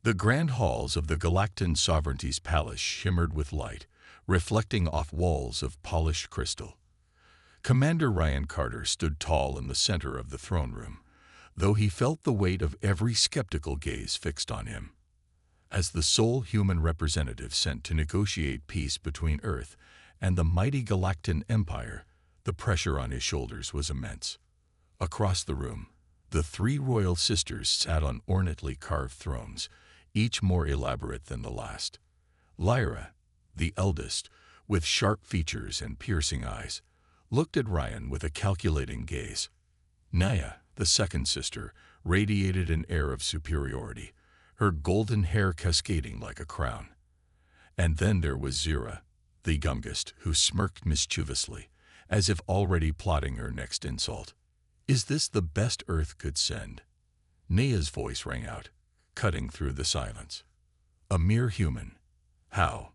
The grand halls of the Galactic Sovereignty's palace shimmered with light, reflecting off walls of polished crystal. Commander Ryan Carter stood tall in the center of the throne room, though he felt the weight of every skeptical gaze fixed on him. As the sole human representative sent to negotiate peace between Earth and the mighty Galactic Empire, the pressure on his shoulders was immense. Across the room, the three royal sisters sat on ornately carved thrones, each more elaborate than the last. Lyra, the eldest, with sharp features and piercing eyes, looked at Ryan with a calculating gaze. Naya, the second sister, radiated an air of superiority, her golden hair cascading like a crown. And then there was Zira, the youngest, who smirked mischievously, as if already plotting her next insult. "Is this the best Earth could send?" Naya's voice rang out, cutting through the silence. "A mere human. How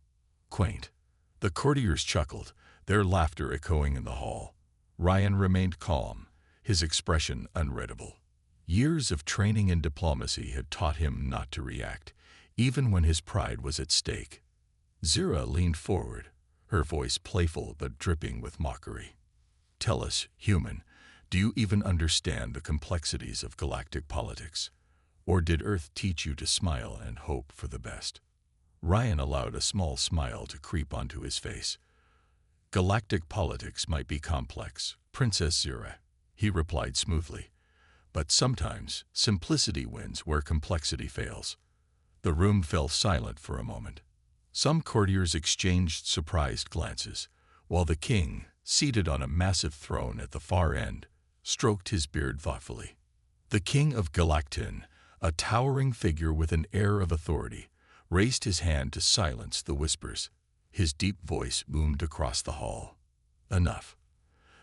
quaint." The courtiers chuckled, their laughter echoing in the hall. Ryan remained calm, his expression unreadable. Years of training in diplomacy had taught him not to react, even when his pride was at stake. Zira leaned forward, her voice playful but dripping with mockery. "Tell us, human, do you even understand the complexities of galactic politics? Or did Earth teach you to smile and hope for the best?" Ryan allowed a small smile to creep onto his face. "Galactic politics might be complex, Princess Zira," he replied smoothly. "But sometimes simplicity wins where complexity fails." The room fell silent for a moment. Some courtiers exchanged surprised glances, while the king, seated on a massive throne at the far end, stroked his beard thoughtfully. The king of Galactic, a towering figure with an air of authority, raised his hand to silence the whispers. His deep voice boomed across the hall. "Enough.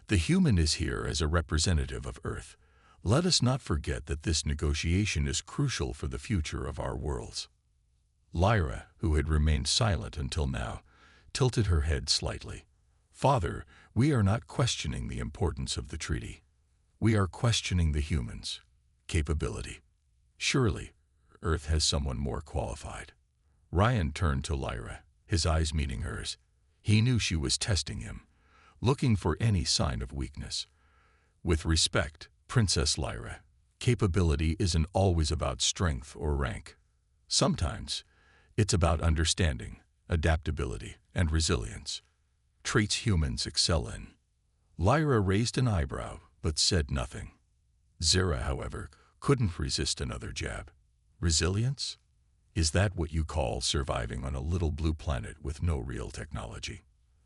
The human is here as a representative of Earth. Let us not forget that this negotiation is crucial for the future of our worlds." Lyra, who had remained silent until now, tilted her head slightly. "Father, we are not questioning the importance of the treaty. We are questioning the humans' capability. Surely, Earth has someone more qualified." Ryan turned to Lyra, his eyes meeting hers. He knew she was testing him, looking for any sign of weakness. "With respect, Princess Lyra, capability isn't always about strength or rank. Sometimes, it's about understanding, adaptability, and resilience. Traits humans excel in." Lyra raised an eyebrow, but said nothing. Zira, however, couldn't resist another jab. "Resilience? Is that what you call surviving on a little blue planet with no real technology?"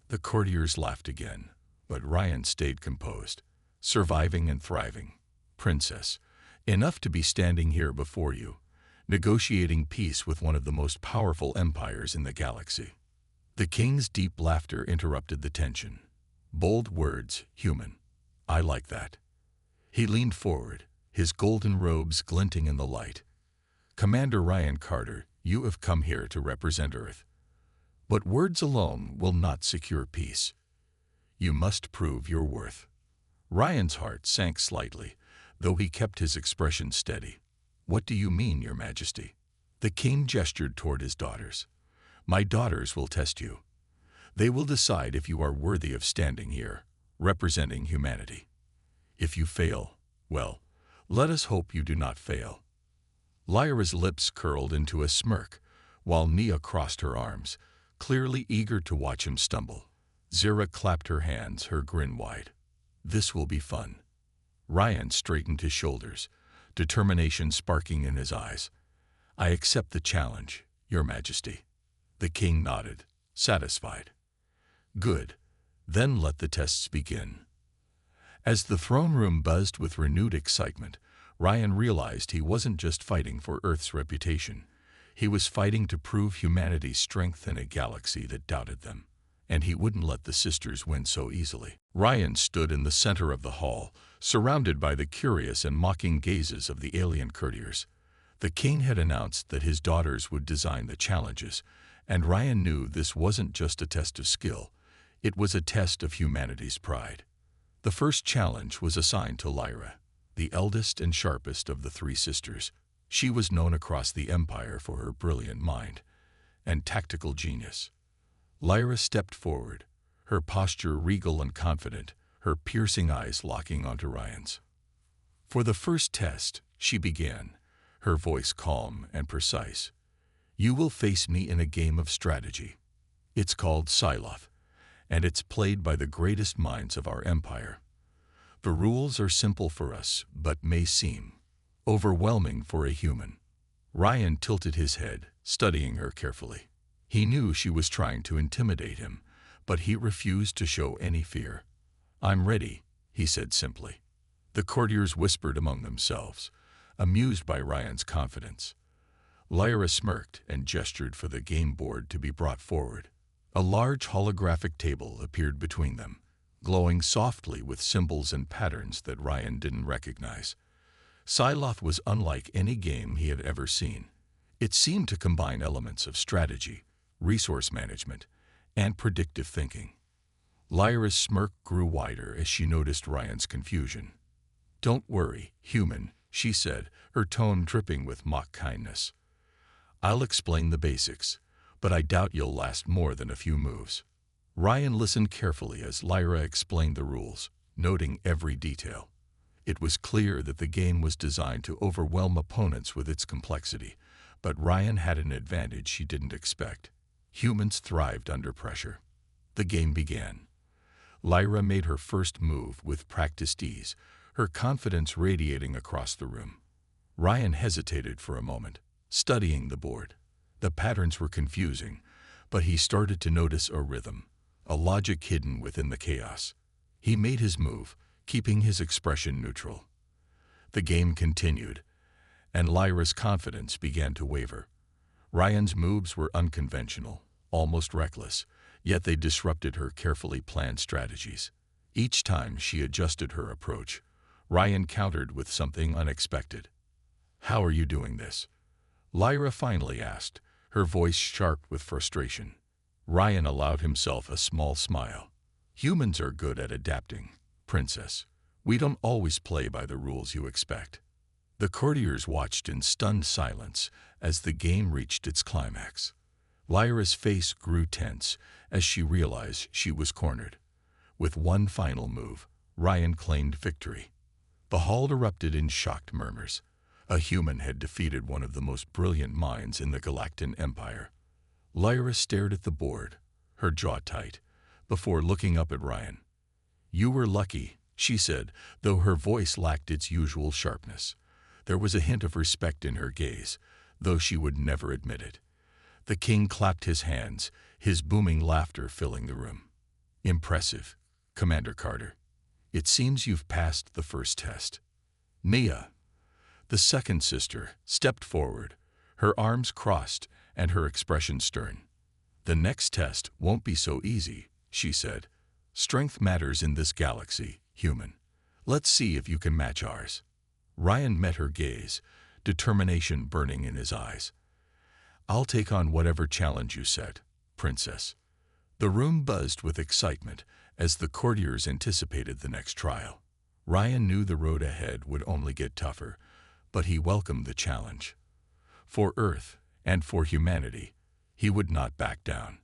The courtiers laughed again, but Ryan stayed composed. "Surviving and thriving, Princess. Enough to be standing here before you, negotiating peace with one of the most powerful empires in the galaxy." The king's deep laughter interrupted the tension. "Bold words, human. I like that." He leaned forward, his golden robes glinting in the light. "Commander Ryan Carter, you have come here to represent Earth. But words alone will not secure peace. You must prove your worth." Ryan's heart sank slightly, though he kept his expression steady. "What do you mean, Your Majesty?" The king gestured toward his daughters. "My daughters will test you. They will decide if you are worthy of standing here, representing humanity. If you fail, well, let us hope you do not fail." Lyra's lips curled into a smirk, while Nia crossed her arms, clearly eager to watch him stumble. Zira clapped her hands, her grin wide. "This will be fun." Ryan straightened his shoulders, determination sparking in his eyes. "I accept the challenge, Your Majesty." The king nodded, satisfied. "Good. Then let the tests begin." As the throne room buzzed with renewed excitement, Ryan realized he wasn't just fighting for Earth's reputation. He was fighting to prove humanity's strength in a galaxy that doubted them, and he wouldn't let the sisters win so easily. Ryan stood in the center of the hall, surrounded by the curious and mocking gazes of the alien courtiers. The king had announced that his daughters would design the challenges, and Ryan knew this wasn't just a test of skill, it was a test of humanity's pride. The first challenge was assigned to Lyra, the eldest and sharpest of the three sisters. She was known across the Empire for her brilliant mind and tactical genius. Lyra stepped forward, her posture regal and confident, her piercing eyes locking onto Ryan's. For the first test, she began, her voice calm and precise. You will face me in a game of strategy. It's called Sci-Fi, and it's played by the greatest minds of our empire. The rules are simple for us, but may seem overwhelming for a human. Ryan tilted his head, studying her carefully. He knew she was trying to intimidate him, but he refused to show any fear. I'm ready, he said simply. The courtiers whispered among themselves, amused by Ryan's confidence. Lyra smirked and gestured for the game board to be brought forward. A large holographic table appeared between them, glowing softly with symbols and patterns that Ryan didn't recognize. Sci-Fi was unlike any game he had ever seen. It seemed to combine elements of strategy, resource management, and predictive thinking. Lyra's smirk grew wider as she noticed Ryan's confusion. Don't worry, human, she said, her tone dripping with mock kindness. I'll explain the basics, but I doubt you'll last more than a few moves. Ryan listened carefully as Lyra explained the rules, noting every detail. It was clear that the game was designed to overwhelm opponents with its complexity, but Ryan had an advantage she didn't expect. Humans thrived under pressure. The game began. Lyra made her first move with practiced ease, her confidence radiating across the room. Ryan hesitated for a moment, studying the board. The patterns were confusing, but he started to notice a rhythm, a logic hidden within the chaos. He made his move, keeping his expression neutral. The game continued, and Lyra's confidence began to waver. Ryan's moves were unconventional, almost reckless, yet they disrupted her carefully planned strategies. Each time she adjusted her approach, Ryan countered with something unexpected. How are you doing this? Lyra finally asked, her voice sharp with frustration. Ryan allowed himself a small smile. Humans are good at adapting, princess. We don't always play by the rules you expect. The courtiers watched in stunned silence as the game reached its climax. Lyra's face grew tense as she realized she was cornered. With one final move, Ryan claimed victory. The hall erupted in shocked murmurs. A human had defeated one of the most brilliant minds in the Galactic Empire. Lyra stared at the board, her jaw tight, before looking up at Ryan. You were lucky, she said, though her voice lacked its usual sharpness. There was a hint of respect in her gaze, though she would never admit it. The king clapped his hands, his booming laughter filling the room. Impressive, Commander Carter. It seems you've passed the first test. Nia, the second sister, stepped forward, her arms crossed and her expression stern. The next test won't be so easy, she said. Strength matters in this galaxy, human. Let's see if you can match ours. Ryan met her gaze, determination burning in his eyes. I'll take on whatever challenge you set, princess. The room buzzed with excitement as the courtiers anticipated the next trial. Ryan knew the road ahead would only get tougher, but he welcomed the challenge. For Earth and for humanity, he would not back down.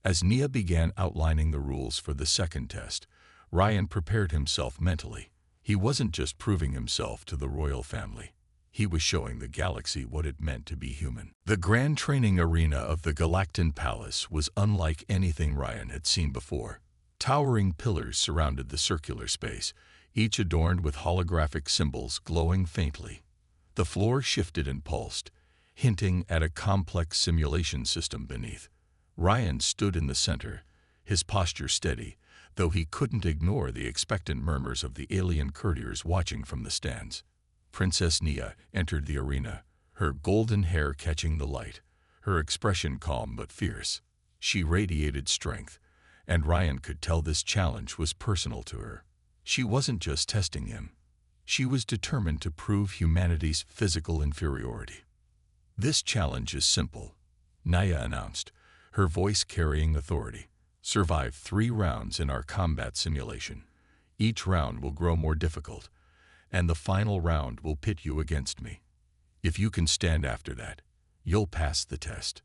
As Nia began outlining the rules for the second test, Ryan prepared himself mentally. He wasn't just proving himself to the royal family. He was showing the galaxy what it meant to be human. The grand training arena of the Galactic Palace was unlike anything Ryan had seen before. Towering pillars surrounded the circular space, each adorned with holographic symbols glowing faintly. The floor shifted and pulsed, hinting at a complex simulation system beneath. Ryan stood in the center, his posture steady, though he couldn't ignore the expectant murmurs of the alien courtiers watching from the stands. Princess Nia entered the arena, her golden hair catching the light, her expression calm but fierce. She radiated strength, and Ryan could tell this challenge was personal to her. She wasn't just testing him. She was determined to prove humanity's physical inferiority. This challenge is simple, Nia announced, her voice carrying authority. Survive 3 rounds in our combat simulation. Each round will grow more difficult, and the final round will pit you against me. If you can stand after that, you'll pass the test."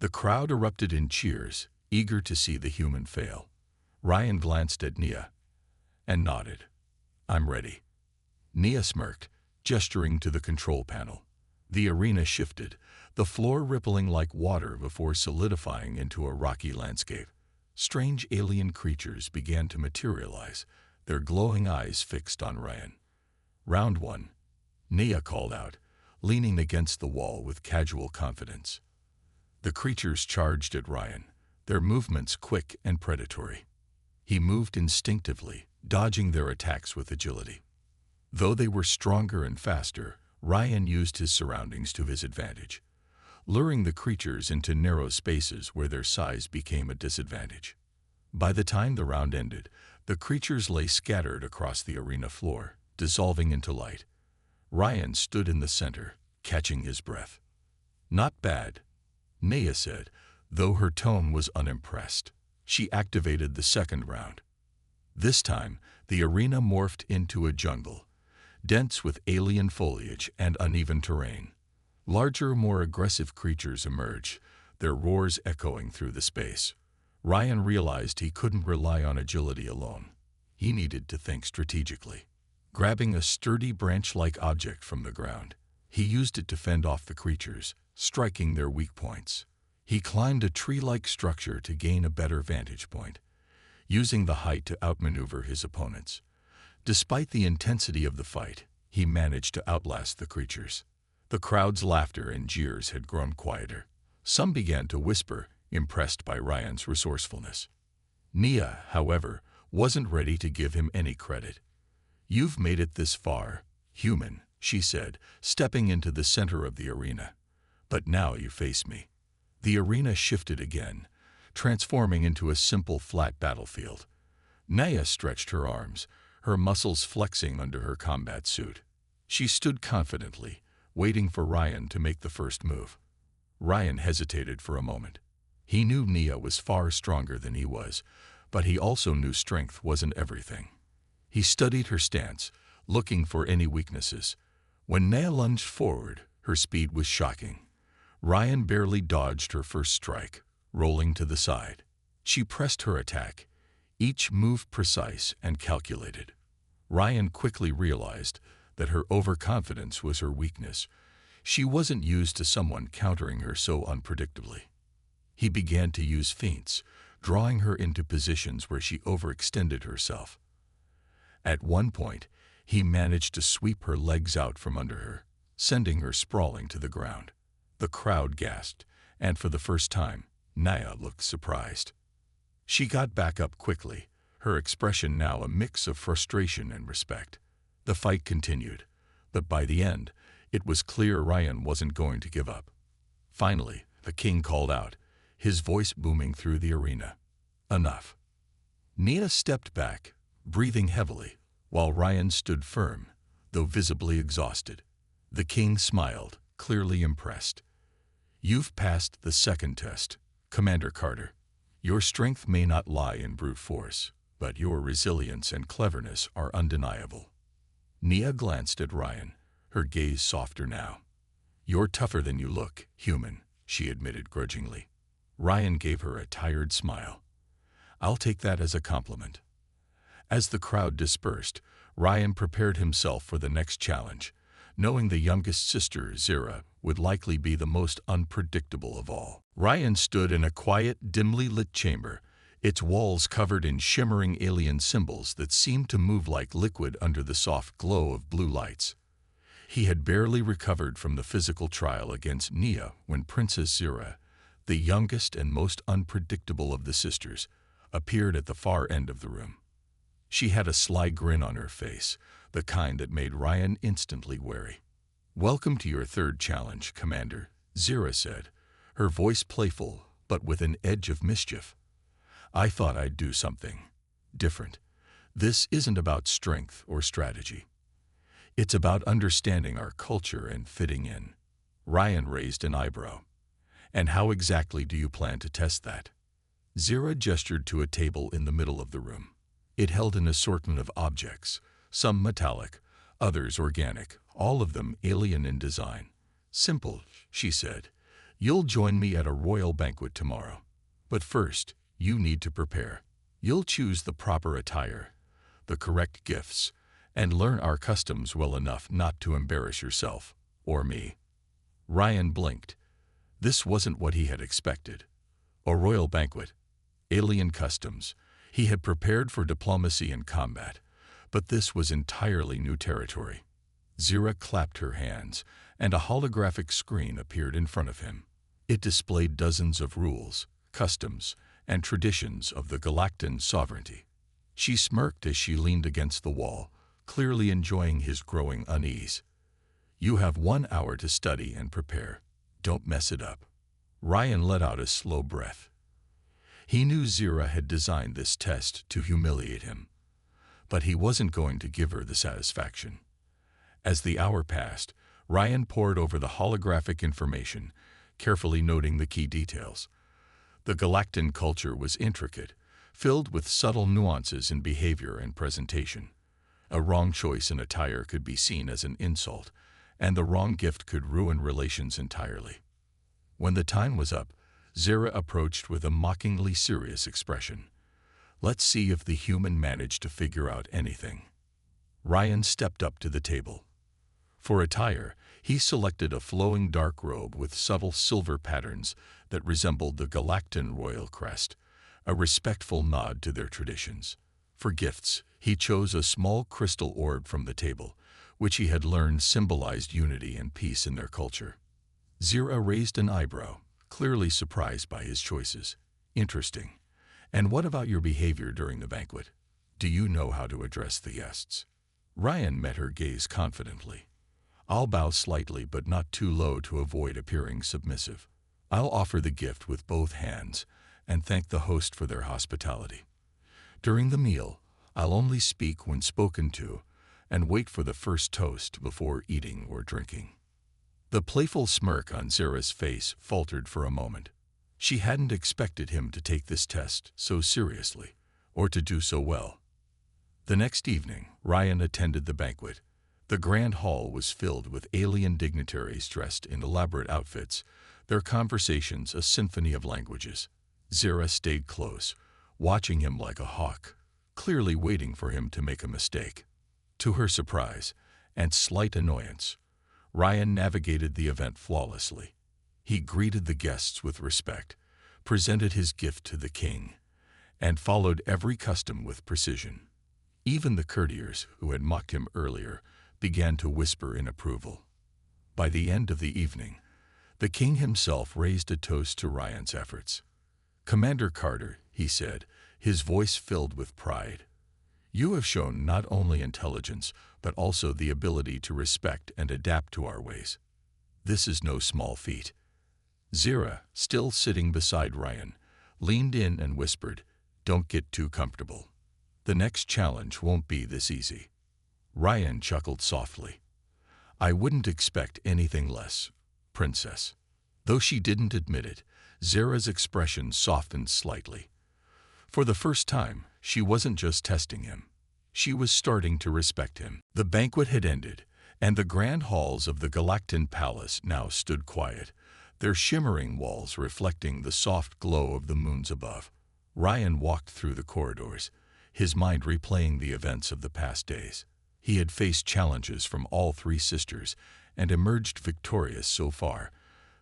The crowd erupted in cheers, eager to see the human fail. Ryan glanced at Nia and nodded. "I'm ready." Nia smirked, gesturing to the control panel. The arena shifted, the floor rippling like water before solidifying into a rocky landscape. Strange alien creatures began to materialize, their glowing eyes fixed on Ryan. "Round 1. Nia called out, leaning against the wall with casual confidence. The creatures charged at Ryan, their movements quick and predatory. He moved instinctively, dodging their attacks with agility. Though they were stronger and faster, Ryan used his surroundings to his advantage, luring the creatures into narrow spaces where their size became a disadvantage. By the time the round ended, the creatures lay scattered across the arena floor, dissolving into light. Ryan stood in the center, catching his breath. "Not bad," Nia said, though her tone was unimpressed. She activated the second round. This time, the arena morphed into a jungle, dense with alien foliage and uneven terrain. Larger, more aggressive creatures emerged, their roars echoing through the space. Ryan realized he couldn't rely on agility alone. He needed to think strategically. Grabbing a sturdy branch-like object from the ground, he used it to fend off the creatures, striking their weak points. He climbed a tree-like structure to gain a better vantage point, using the height to outmaneuver his opponents. Despite the intensity of the fight, he managed to outlast the creatures. The crowd's laughter and jeers had grown quieter. Some began to whisper, impressed by Ryan's resourcefulness. Nia, however, wasn't ready to give him any credit. "You've made it this far, human," she said, stepping into the center of the arena. "But now you face me." The arena shifted again, transforming into a simple flat battlefield. Nia stretched her arms, her muscles flexing under her combat suit. She stood confidently, waiting for Ryan to make the first move. Ryan hesitated for a moment. He knew Nia was far stronger than he was, but he also knew strength wasn't everything. He studied her stance, looking for any weaknesses. When Nia lunged forward, her speed was shocking. Ryan barely dodged her first strike, rolling to the side. She pressed her attack, each move precise and calculated. Ryan quickly realized that her overconfidence was her weakness. She wasn't used to someone countering her so unpredictably. He began to use feints, drawing her into positions where she overextended herself. At one point, he managed to sweep her legs out from under her, sending her sprawling to the ground. The crowd gasped, and for the first time, Nia looked surprised. She got back up quickly, her expression now a mix of frustration and respect. The fight continued, but by the end, it was clear Ryan wasn't going to give up. Finally, the king called out, his voice booming through the arena. "Enough." Nia stepped back, breathing heavily, while Ryan stood firm, though visibly exhausted. The king smiled, clearly impressed. "You've passed the second test, Commander Carter. Your strength may not lie in brute force, but your resilience and cleverness are undeniable." Nia glanced at Ryan, her gaze softer now. "You're tougher than you look, human," she admitted grudgingly. Ryan gave her a tired smile. "I'll take that as a compliment." As the crowd dispersed, Ryan prepared himself for the next challenge, knowing the youngest sister, Zira, would likely be the most unpredictable of all. Ryan stood in a quiet, dimly lit chamber, its walls covered in shimmering alien symbols that seemed to move like liquid under the soft glow of blue lights. He had barely recovered from the physical trial against Nia when Princess Zira, the youngest and most unpredictable of the sisters, appeared at the far end of the room. She had a sly grin on her face, the kind that made Ryan instantly wary. "Welcome to your third challenge, Commander," Zira said, her voice playful but with an edge of mischief. "I thought I'd do something different. This isn't about strength or strategy. It's about understanding our culture and fitting in." Ryan raised an eyebrow. "And how exactly do you plan to test that?" Zira gestured to a table in the middle of the room. It held an assortment of objects, some metallic, others organic, all of them alien in design. Simple, she said. You'll join me at a royal banquet tomorrow. But first, you need to prepare. You'll choose the proper attire, the correct gifts, and learn our customs well enough not to embarrass yourself, or me. Ryan blinked. This wasn't what he had expected. A royal banquet, alien customs. He had prepared for diplomacy and combat, but this was entirely new territory. Zira clapped her hands, and a holographic screen appeared in front of him. It displayed dozens of rules, customs, and traditions of the Galactic sovereignty. She smirked as she leaned against the wall, clearly enjoying his growing unease. You have 1 hour to study and prepare. Don't mess it up. Ryan let out a slow breath. He knew Zira had designed this test to humiliate him, but he wasn't going to give her the satisfaction. As the hour passed, Ryan pored over the holographic information, carefully noting the key details. The Galactic culture was intricate, filled with subtle nuances in behavior and presentation. A wrong choice in attire could be seen as an insult, and the wrong gift could ruin relations entirely. When the time was up, Zira approached with a mockingly serious expression. Let's see if the human managed to figure out anything. Ryan stepped up to the table. For attire, he selected a flowing dark robe with subtle silver patterns that resembled the Galactic royal crest, a respectful nod to their traditions. For gifts, he chose a small crystal orb from the table, which he had learned symbolized unity and peace in their culture. Zira raised an eyebrow, clearly surprised by his choices. Interesting. And what about your behavior during the banquet? Do you know how to address the guests? Ryan met her gaze confidently. I'll bow slightly but not too low to avoid appearing submissive. I'll offer the gift with both hands and thank the host for their hospitality. During the meal, I'll only speak when spoken to and wait for the first toast before eating or drinking. The playful smirk on Zira's face faltered for a moment. She hadn't expected him to take this test so seriously, or to do so well. The next evening, Ryan attended the banquet. The grand hall was filled with alien dignitaries dressed in elaborate outfits, their conversations a symphony of languages. Zira stayed close, watching him like a hawk, clearly waiting for him to make a mistake. To her surprise and slight annoyance, Ryan navigated the event flawlessly. He greeted the guests with respect, presented his gift to the king, and followed every custom with precision. Even the courtiers who had mocked him earlier began to whisper in approval. By the end of the evening, the king himself raised a toast to Ryan's efforts. Commander Carter, he said, his voice filled with pride. You have shown not only intelligence, but also the ability to respect and adapt to our ways. This is no small feat. Zira, still sitting beside Ryan, leaned in and whispered, Don't get too comfortable. The next challenge won't be this easy. Ryan chuckled softly. I wouldn't expect anything less, Princess. Though she didn't admit it, Zira's expression softened slightly. For the first time, she wasn't just testing him. She was starting to respect him. The banquet had ended, and the grand halls of the Galactic Palace now stood quiet, their shimmering walls reflecting the soft glow of the moons above. Ryan walked through the corridors, his mind replaying the events of the past days. He had faced challenges from all three sisters and emerged victorious so far,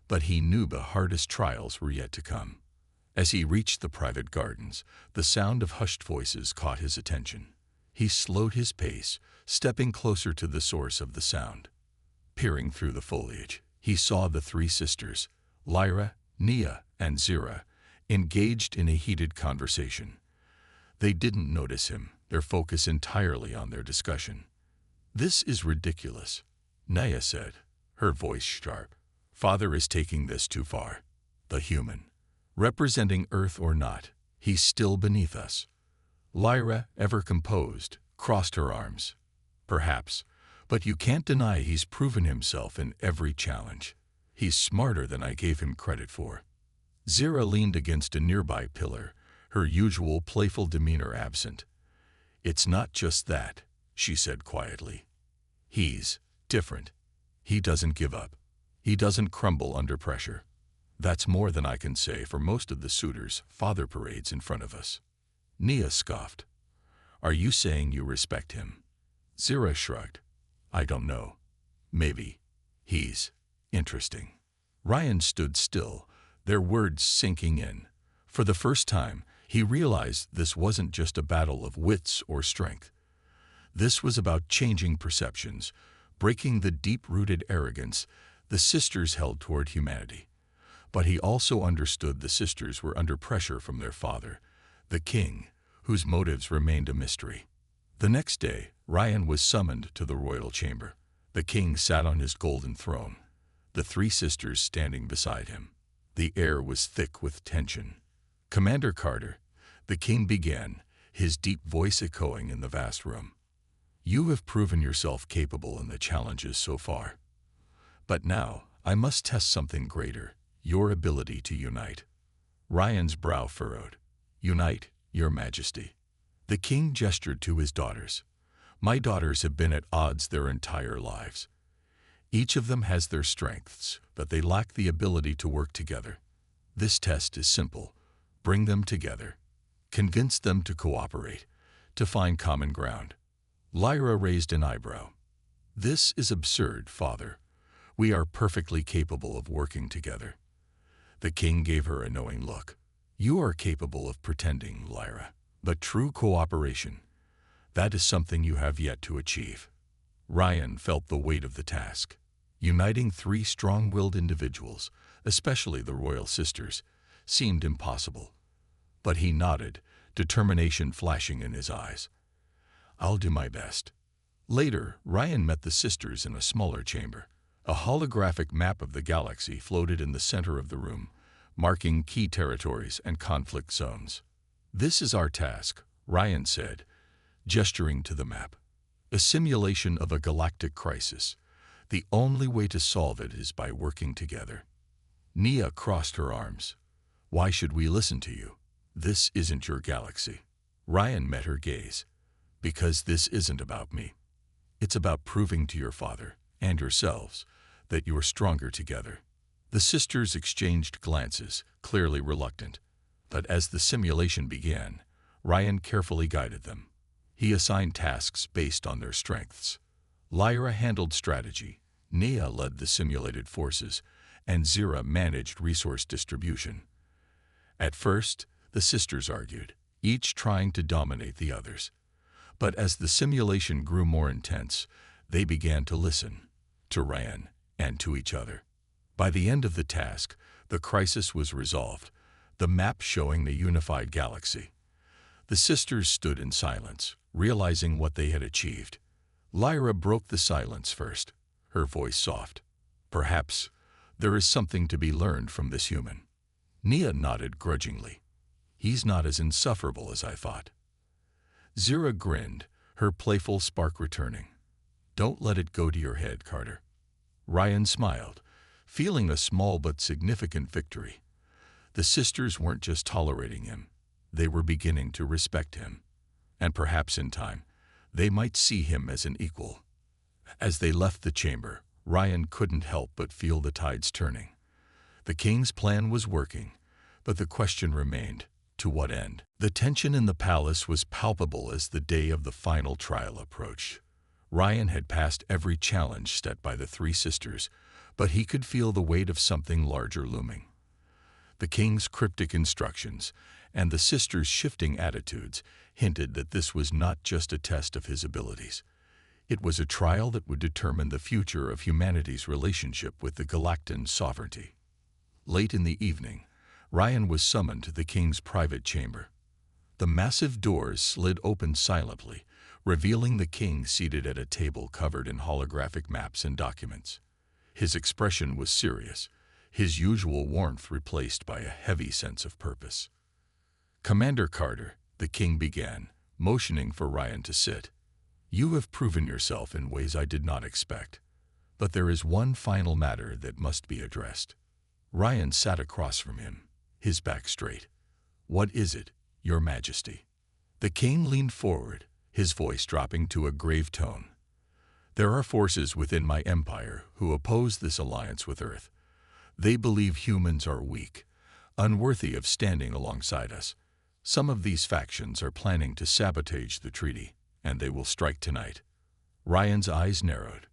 but he knew the hardest trials were yet to come. As he reached the private gardens, the sound of hushed voices caught his attention. He slowed his pace, stepping closer to the source of the sound. Peering through the foliage, he saw the three sisters, Lyra, Nia, and Zira, engaged in a heated conversation. They didn't notice him, their focus entirely on their discussion. This is ridiculous, Nia said, her voice sharp. Father is taking this too far. The human. Representing Earth or not, he's still beneath us. Lyra, ever composed, crossed her arms. Perhaps, but you can't deny he's proven himself in every challenge. He's smarter than I gave him credit for. Zira leaned against a nearby pillar, her usual playful demeanor absent. It's not just that, she said quietly. He's different. He doesn't give up. He doesn't crumble under pressure. That's more than I can say for most of the suitors father parades in front of us. Nia scoffed. Are you saying you respect him? Zira shrugged. I don't know. Maybe. He's interesting. Ryan stood still, their words sinking in. For the first time, he realized this wasn't just a battle of wits or strength. This was about changing perceptions, breaking the deep-rooted arrogance the sisters held toward humanity. But he also understood the sisters were under pressure from their father, the king, whose motives remained a mystery. The next day, Ryan was summoned to the royal chamber. The king sat on his golden throne, the three sisters standing beside him. The air was thick with tension. Commander Carter, the king began, his deep voice echoing in the vast room. You have proven yourself capable in the challenges so far. But now, I must test something greater, your ability to unite. Ryan's brow furrowed. Unite, your majesty. The king gestured to his daughters. My daughters have been at odds their entire lives. Each of them has their strengths, but they lack the ability to work together. This test is simple. Bring them together. Convince them to cooperate, to find common ground. Lyra raised an eyebrow. This is absurd, father. We are perfectly capable of working together. The king gave her a knowing look. You are capable of pretending, Lyra, but true cooperation, that is something you have yet to achieve. Ryan felt the weight of the task. Uniting three strong-willed individuals, especially the royal sisters, seemed impossible. But he nodded, determination flashing in his eyes. I'll do my best. Later, Ryan met the sisters in a smaller chamber. A holographic map of the galaxy floated in the center of the room, marking key territories and conflict zones. This is our task, Ryan said, gesturing to the map. A simulation of a galactic crisis. The only way to solve it is by working together. Nia crossed her arms. Why should we listen to you? This isn't your galaxy. Ryan met her gaze. Because this isn't about me. It's about proving to your father and yourselves that you are stronger together. The sisters exchanged glances, clearly reluctant. But as the simulation began, Ryan carefully guided them. He assigned tasks based on their strengths. Lyra handled strategy, Nia led the simulated forces, and Zira managed resource distribution. At first, the sisters argued, each trying to dominate the others. But as the simulation grew more intense, they began to listen, to Ryan, and to each other. By the end of the task, the crisis was resolved, the map showing the unified galaxy. The sisters stood in silence, realizing what they had achieved. Lyra broke the silence first, her voice soft. Perhaps there is something to be learned from this human. Nia nodded grudgingly. He's not as insufferable as I thought. Zira grinned, her playful spark returning. Don't let it go to your head, Carter. Ryan smiled, feeling a small but significant victory. The sisters weren't just tolerating him, they were beginning to respect him. And perhaps in time, they might see him as an equal. As they left the chamber, Ryan couldn't help but feel the tides turning. The king's plan was working, but the question remained, to what end? The tension in the palace was palpable as the day of the final trial approached. Ryan had passed every challenge set by the three sisters, but he could feel the weight of something larger looming. The king's cryptic instructions and the sisters' shifting attitudes hinted that this was not just a test of his abilities. It was a trial that would determine the future of humanity's relationship with the Galactan sovereignty. Late in the evening, Ryan was summoned to the king's private chamber. The massive doors slid open silently, revealing the king seated at a table covered in holographic maps and documents. His expression was serious, his usual warmth replaced by a heavy sense of purpose. Commander Carter, the king began, motioning for Ryan to sit. You have proven yourself in ways I did not expect. But there is one final matter that must be addressed. Ryan sat across from him, his back straight. What is it, Your Majesty? The king leaned forward, his voice dropping to a grave tone. There are forces within my empire who oppose this alliance with Earth. They believe humans are weak, unworthy of standing alongside us. Some of these factions are planning to sabotage the treaty, and they will strike tonight. Ryan's eyes narrowed.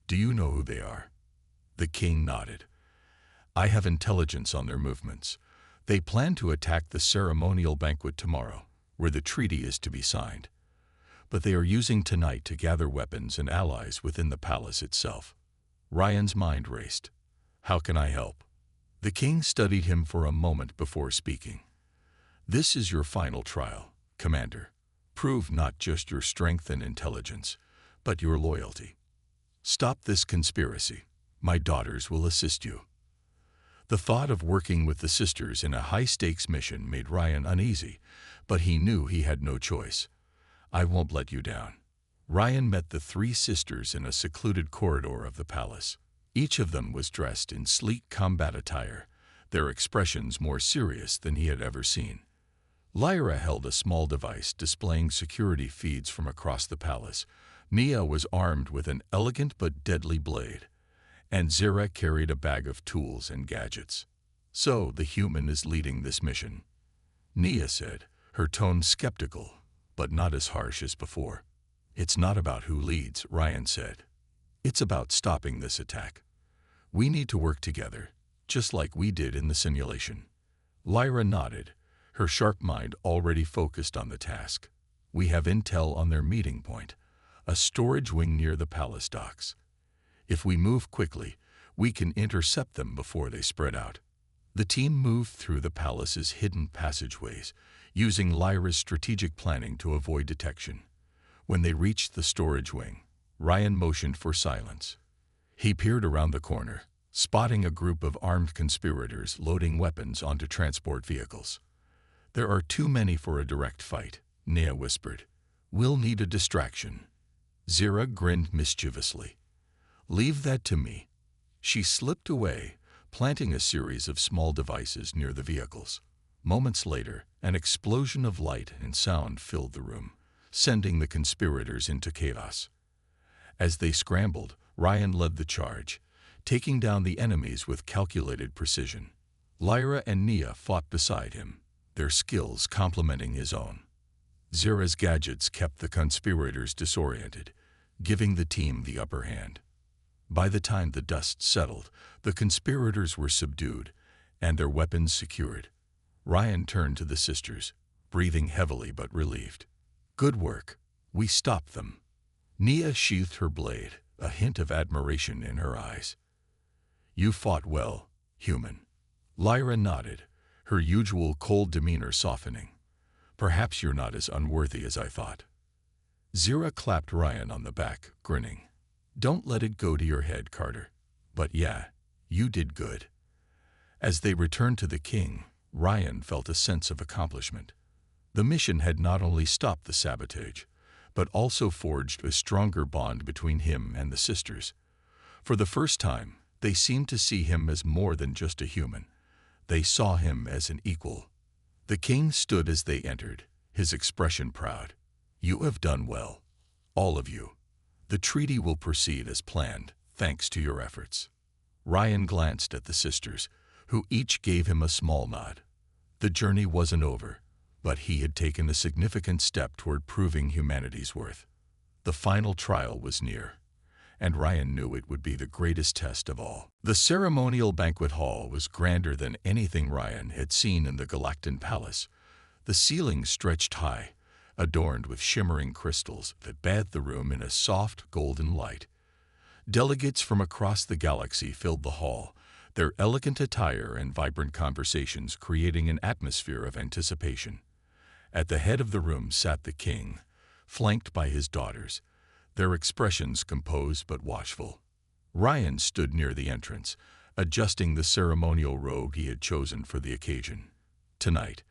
Do you know who they are? The king nodded. I have intelligence on their movements. They plan to attack the ceremonial banquet tomorrow, where the treaty is to be signed. But they are using tonight to gather weapons and allies within the palace itself. Ryan's mind raced. How can I help? The king studied him for a moment before speaking. This is your final trial, Commander. Prove not just your strength and intelligence, but your loyalty. Stop this conspiracy. My daughters will assist you. The thought of working with the sisters in a high-stakes mission made Ryan uneasy, but he knew he had no choice. I won't let you down. Ryan met the three sisters in a secluded corridor of the palace. Each of them was dressed in sleek combat attire, their expressions more serious than he had ever seen. Lyra held a small device displaying security feeds from across the palace. Nia was armed with an elegant but deadly blade, and Zira carried a bag of tools and gadgets. So the human is leading this mission, Nia said, her tone skeptical, but not as harsh as before. It's not about who leads, Ryan said. It's about stopping this attack. We need to work together, just like we did in the simulation. Lyra nodded, her sharp mind already focused on the task. We have intel on their meeting point, a storage wing near the palace docks. If we move quickly, we can intercept them before they spread out. The team moved through the palace's hidden passageways, using Lyra's strategic planning to avoid detection. When they reached the storage wing, Ryan motioned for silence. He peered around the corner, spotting a group of armed conspirators loading weapons onto transport vehicles. There are too many for a direct fight, Nia whispered. We'll need a distraction. Zira grinned mischievously. Leave that to me. She slipped away, planting a series of small devices near the vehicles. Moments later, an explosion of light and sound filled the room, sending the conspirators into chaos. As they scrambled, Ryan led the charge, taking down the enemies with calculated precision. Lyra and Nia fought beside him, their skills complementing his own. Zira's gadgets kept the conspirators disoriented, giving the team the upper hand. By the time the dust settled, the conspirators were subdued and their weapons secured. Ryan turned to the sisters, breathing heavily but relieved. Good work. We stopped them. Nia sheathed her blade, a hint of admiration in her eyes. You fought well, human. Lyra nodded, her usual cold demeanor softening. Perhaps you're not as unworthy as I thought. Zira clapped Ryan on the back, grinning. Don't let it go to your head, Carter. But yeah, you did good. As they returned to the king, Ryan felt a sense of accomplishment. The mission had not only stopped the sabotage, but also forged a stronger bond between him and the sisters. For the first time, they seemed to see him as more than just a human. They saw him as an equal. The king stood as they entered, his expression proud. You have done well, all of you. The treaty will proceed as planned, thanks to your efforts. Ryan glanced at the sisters, who each gave him a small nod. The journey wasn't over, but he had taken a significant step toward proving humanity's worth. The final trial was near, and Ryan knew it would be the greatest test of all. The ceremonial banquet hall was grander than anything Ryan had seen in the Galactic palace. The ceiling stretched high, adorned with shimmering crystals that bathed the room in a soft golden light. Delegates from across the galaxy filled the hall, their elegant attire and vibrant conversations creating an atmosphere of anticipation. At the head of the room sat the king, flanked by his daughters, their expressions composed but watchful. Ryan stood near the entrance, adjusting the ceremonial robe he had chosen for the occasion. Tonight,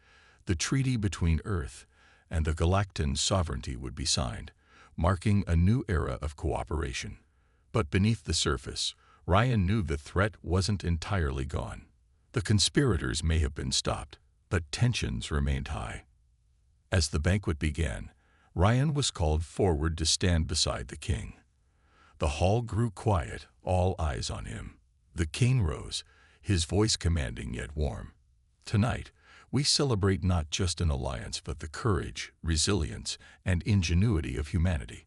the treaty between Earth and the Galactic sovereignty would be signed, marking a new era of cooperation. But beneath the surface, Ryan knew the threat wasn't entirely gone. The conspirators may have been stopped, but tensions remained high. As the banquet began, Ryan was called forward to stand beside the king. The hall grew quiet, all eyes on him. The king rose, his voice commanding yet warm. Tonight, we celebrate not just an alliance but the courage, resilience, and ingenuity of humanity.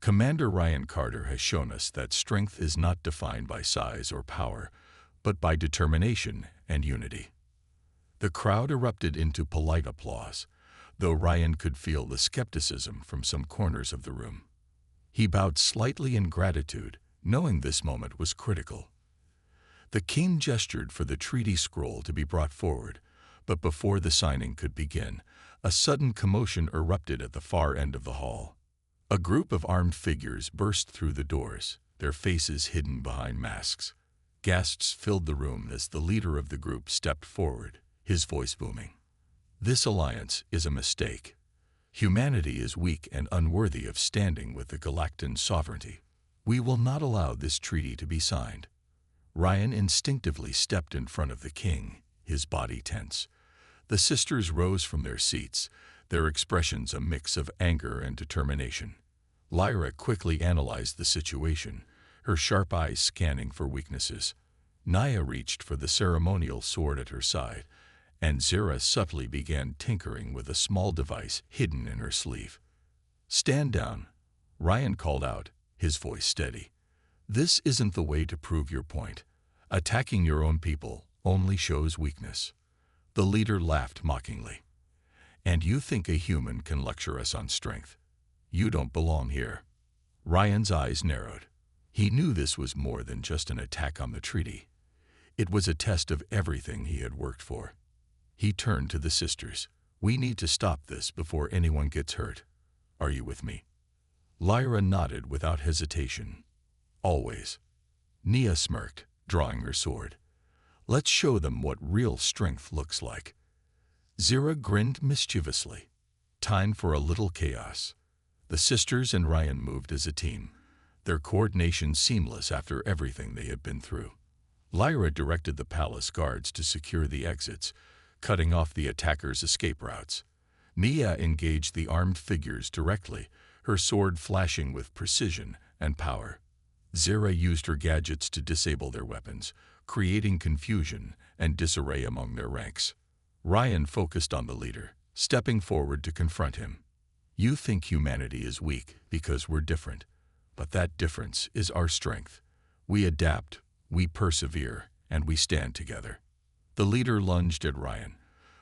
Commander Ryan Carter has shown us that strength is not defined by size or power, but by determination and unity. The crowd erupted into polite applause, though Ryan could feel the skepticism from some corners of the room. He bowed slightly in gratitude, knowing this moment was critical. The king gestured for the treaty scroll to be brought forward, but before the signing could begin, a sudden commotion erupted at the far end of the hall. A group of armed figures burst through the doors, their faces hidden behind masks. Gasps filled the room as the leader of the group stepped forward, his voice booming. This alliance is a mistake. Humanity is weak and unworthy of standing with the Galactic sovereignty. We will not allow this treaty to be signed. Ryan instinctively stepped in front of the king, his body tense. The sisters rose from their seats, their expressions a mix of anger and determination. Lyra quickly analyzed the situation, her sharp eyes scanning for weaknesses. Naya reached for the ceremonial sword at her side, and Zira subtly began tinkering with a small device hidden in her sleeve. "Stand down," Ryan called out, his voice steady. "This isn't the way to prove your point. Attacking your own people only shows weakness." The leader laughed mockingly. "And you think a human can lecture us on strength? You don't belong here." Ryan's eyes narrowed. He knew this was more than just an attack on the treaty. It was a test of everything he had worked for. He turned to the sisters. "We need to stop this before anyone gets hurt. Are you with me?" Lyra nodded without hesitation. "Always." Nia smirked, drawing her sword. "Let's show them what real strength looks like." Zira grinned mischievously. Time for a little chaos. The sisters and Ryan moved as a team, their coordination seamless after everything they had been through. Lyra directed the palace guards to secure the exits, cutting off the attackers' escape routes. Nia engaged the armed figures directly, her sword flashing with precision and power. Zira used her gadgets to disable their weapons, creating confusion and disarray among their ranks. Ryan focused on the leader, stepping forward to confront him. "You think humanity is weak because we're different, but that difference is our strength. We adapt, we persevere, and we stand together." The leader lunged at Ryan,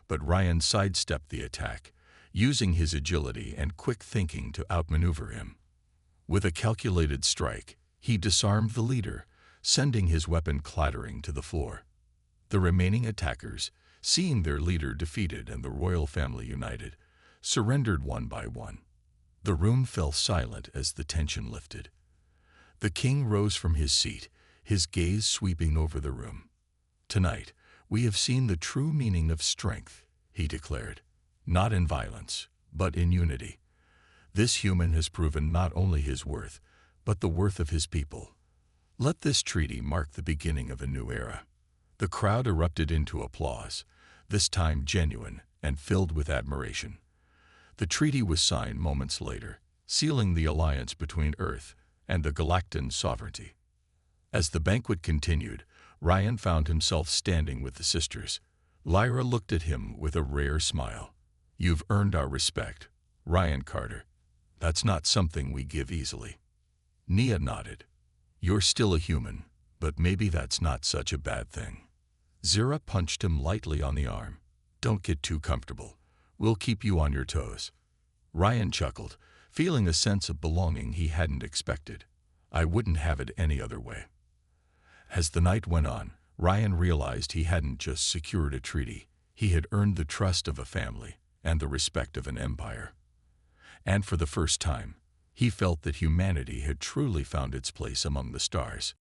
but Ryan sidestepped the attack, using his agility and quick thinking to outmaneuver him. With a calculated strike, he disarmed the leader, sending his weapon clattering to the floor. The remaining attackers, seeing their leader defeated and the royal family united, surrendered one by one. The room fell silent as the tension lifted. The king rose from his seat, his gaze sweeping over the room. "Tonight, we have seen the true meaning of strength," he declared. "Not in violence, but in unity. This human has proven not only his worth, but the worth of his people. Let this treaty mark the beginning of a new era." The crowd erupted into applause, this time genuine and filled with admiration. The treaty was signed moments later, sealing the alliance between Earth and the Galactic sovereignty. As the banquet continued, Ryan found himself standing with the sisters. Lyra looked at him with a rare smile. "You've earned our respect, Ryan Carter. That's not something we give easily." Nia nodded. "You're still a human, but maybe that's not such a bad thing." Zira punched him lightly on the arm. "Don't get too comfortable. We'll keep you on your toes." Ryan chuckled, feeling a sense of belonging he hadn't expected. "I wouldn't have it any other way." As the night went on, Ryan realized he hadn't just secured a treaty, he had earned the trust of a family and the respect of an empire. And for the first time, he felt that humanity had truly found its place among the stars.